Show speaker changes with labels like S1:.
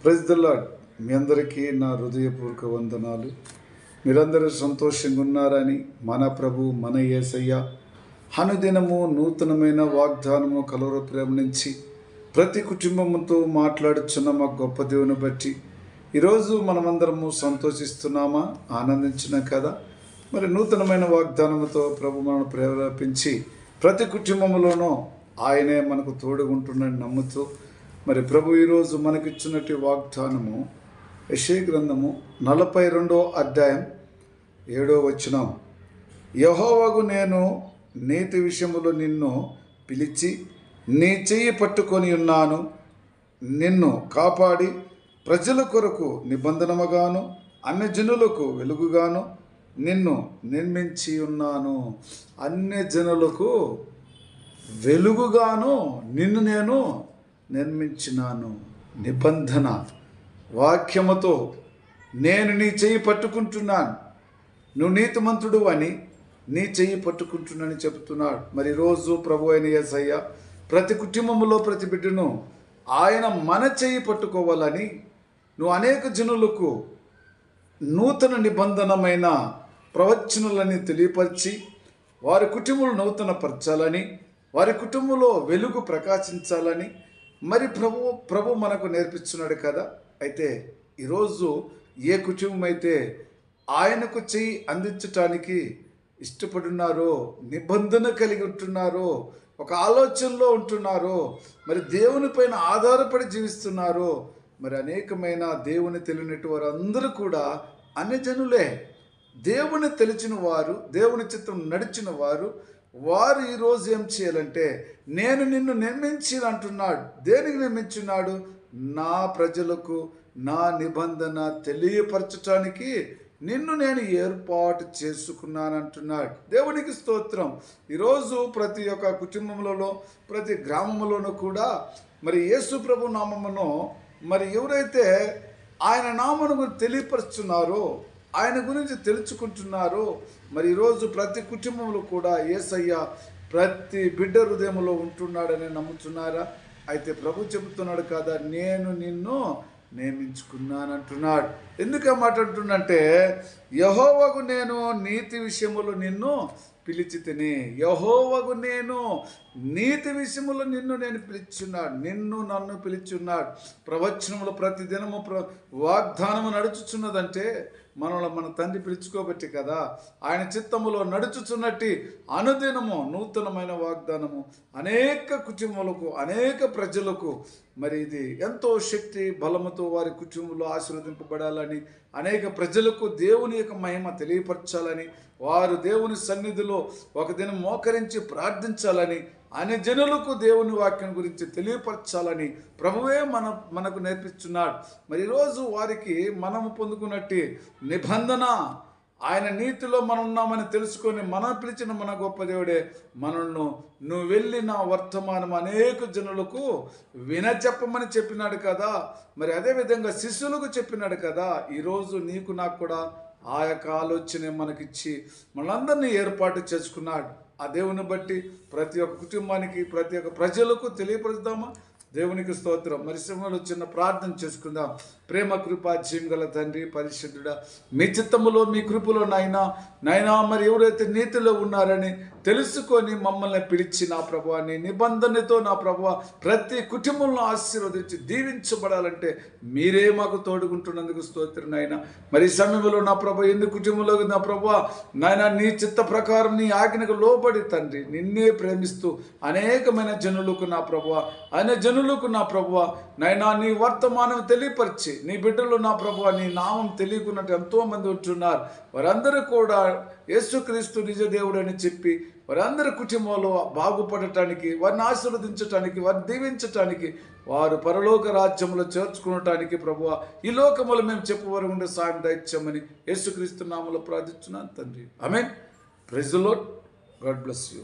S1: Praise the lord. మీ అందరికీ నా హృదయపూర్వక వందనాలు. మీరందరూ సంతోషంగా ఉన్నారని మన ప్రభు మన యేసయ్య అనుదినము నూతనమైన వాగ్దానము కలువర ప్రేమ నుంచి ప్రతి కుటుంబంతో మాట్లాడుచున్న మా గొప్ప దేవుని బట్టి ఈరోజు మనమందరము సంతోషిస్తున్నామా, ఆనందించిన కదా. మరి నూతనమైన వాగ్దానముతో ప్రభు మనను ప్రేరేపించి ప్రతి కుటుంబంలోనూ ఆయనే మనకు తోడుగుంటున్నాడని నమ్ముతూ మరి ప్రభు ఈరోజు మనకిచ్చినట్టు వాగ్దానము యెషయా గ్రంథము 42వ అధ్యాయం 7వ వచనం. యెహోవాకు నేను నీతి విషయములో నిన్ను పిలిచి నీ చెయ్యి పట్టుకొని ఉన్నాను, నిన్ను కాపాడి ప్రజల కొరకు నిబంధనముగాను అన్యజనులకు వెలుగుగాను నిన్ను నిర్మించి ఉన్నాను. అన్యజనులకు వెలుగుగాను నిన్ను నేను నిర్మించినాను. నిబంధన వాక్యముతో నేను నీ చెయ్యి పట్టుకుంటున్నాను, నువ్వు నీతిమంతుడు అని నీ చెయ్యి పట్టుకుంటున్నానని చెబుతున్నాడు. మరి రోజు ప్రభు అయిన యేసయ్య ప్రతి కుటుంబంలో ప్రతి బిడ్డను ఆయన మన చెయ్యి పట్టుకోవాలని నువ్వు అనేక జనులకు నూతన నిబంధనమైన ప్రవచనాలని తెలియపరిచి వారి కుటుంబాలు నూతనపరచాలని, వారి కుటుంబంలో వెలుగు ప్రకాశించాలని మరి ప్రభు మనకు నేర్పిస్తున్నాడు కదా. అయితే ఈరోజు ఏ కుటుంబం అయితే ఆయనకు చెయ్యి అందించటానికి ఇష్టపడున్నారో, నిబంధన కలిగి ఉంటున్నారో, ఒక ఆలోచనలో ఉంటున్నారో, మరి దేవుని పైన ఆధారపడి జీవిస్తున్నారో, మరి అనేకమైన దేవుని తెలియనట్టు వారు అందరూ కూడా అన్యజనులే. దేవుని తెలిసిన వారు, దేవుని చిత్తం నడిచిన వారు ఈరోజు ఏం చేయాలంటే నేను నిన్ను నిర్మించి అంటున్నాడు. దేనికి నిర్మించున్నాడు? నా ప్రజలకు నా నిబంధన తెలియపరచటానికి నిన్ను నేను ఏర్పాటు చేసుకున్నాను అంటున్నాడు. దేవునికి స్తోత్రం. ఈరోజు ప్రతి ఒక్క కుటుంబంలో ప్రతి గ్రామంలోనూ కూడా మరి యేసు ప్రభు నామమును మరి ఎవరైతే ఆయన నామమును తెలియపరుచున్నారో, ఆయన గురించి తెలుసుకుంటున్నారో, మరి ఈరోజు ప్రతి కుటుంబంలో కూడా యేసయ్య ప్రతి బిడ్డ హృదయంలో ఉంటున్నాడని నమ్ముతున్నారా? అయితే ప్రభు చెబుతున్నాడు కదా, నేను నిన్ను నియమించుకున్నాను అంటున్నాడు. ఎందుకు మాట్లాడుతున్నంటే యెహోవాకు నేను నీతి విషయములో నిన్ను పిలిచితిని. యెహోవాకు నేను నీతి విషయములో నిన్ను నేను పిలిచున్నాడు, నన్ను పిలిచున్నాడు. ప్రవచనములు ప్రతి దినము వాగ్దానము నడుచుచున్నదంటే మన తండ్రి పిలుచుకోబట్టి కదా. ఆయన చిత్తములో నడుచుచున్నట్టి అనుదినము నూతనమైన వాగ్దానము అనేక కుటుంబాలకు అనేక ప్రజలకు మరి ఇది ఎంతో శక్తి బలముతో వారి కుటుంబంలో ఆశీర్వదింపబడాలని, అనేక ప్రజలకు దేవుని యొక్క మహిమ తెలియపరచాలని, వారు దేవుని సన్నిధిలో ఒక దినం మోకరించి ప్రార్థించాలని, అనే జనులకు దేవుని వాక్యం గురించి తెలియపరచాలని ప్రభువే మనకు నేర్పిస్తున్నాడు. మరి ఈరోజు వారికి మనము పొందుకున్నట్టు నిబంధన ఆయన నీతిలో మనం ఉన్నామని తెలుసుకొని మనం పిలిచిన మన గొప్ప దేవుడే మనల్ని నువ్వు వెళ్ళిన వర్తమానం అనేక జనులకు వినచెప్పమని చెప్పినాడు కదా. మరి అదేవిధంగా శిష్యులకు చెప్పినాడు కదా. ఈరోజు నీకు నాకు కూడా ఆ యొక్క ఆలోచన మనకిచ్చి మనందరినీ ఏర్పాటు చేసుకున్నాడు. ఆ దేవుని బట్టి ప్రతి ఒక్క కుటుంబానికి ప్రతి ఒక్క ప్రజలకు తెలియపరుద్దామా? దేవునికి స్తోత్రం. మరి సమయంలో చిన్న ప్రార్థన చేసుకుందాం. ప్రేమ కృప జీవం తండ్రి పరిశుద్ధుడా, మీ చిత్తములో మీ కృపలో నాయనా మరి ఎవరైతే నీతిలో ఉన్నారని తెలుసుకొని మమ్మల్ని పిలిచి నా ప్రభువా నీ నిబంధనతో నా ప్రభువా ప్రతి కుటుంబంలో ఆశీర్వదించి దీవించబడాలంటే మీరే మాకు తోడుకుంటున్నందుకు స్తోత్రం నాయన. మరి ఈ సమయంలో నా ప్రభు ఎన్ని కుటుంబంలో నా ప్రభువా నాయన నీ చిత్త ప్రకారం నీ ఆజ్ఞకు లోబడి తండ్రి నిన్నే ప్రేమిస్తూ అనేకమైన జనులకు నా ప్రభువా నా ప్రభువా నైనా నీ వర్తమానం తెలియపరిచి నీ బిడ్డలు నా ప్రభువా నీ నామం తెలియకున్నట్టు ఎంతోమంది ఉంటున్నారు. వారందరూ కూడా యేసుక్రీస్తు నిజ దేవుడు అని చెప్పి వారందరి కుటుంబంలో బాగుపడటానికి, వారిని ఆశీర్వదించటానికి, వారిని దీవించటానికి, వారు పరలోక రాజ్యంలో చేర్చుకునటానికి ప్రభువా ఈ లోకములు మేము చెప్పవరకు ఉండే సాయం దయచేయమని యేసుక్రీస్తు నామములో ప్రార్థిస్తున్నాను తండ్రి. ఆమేన్. Praise the lord. God bless you.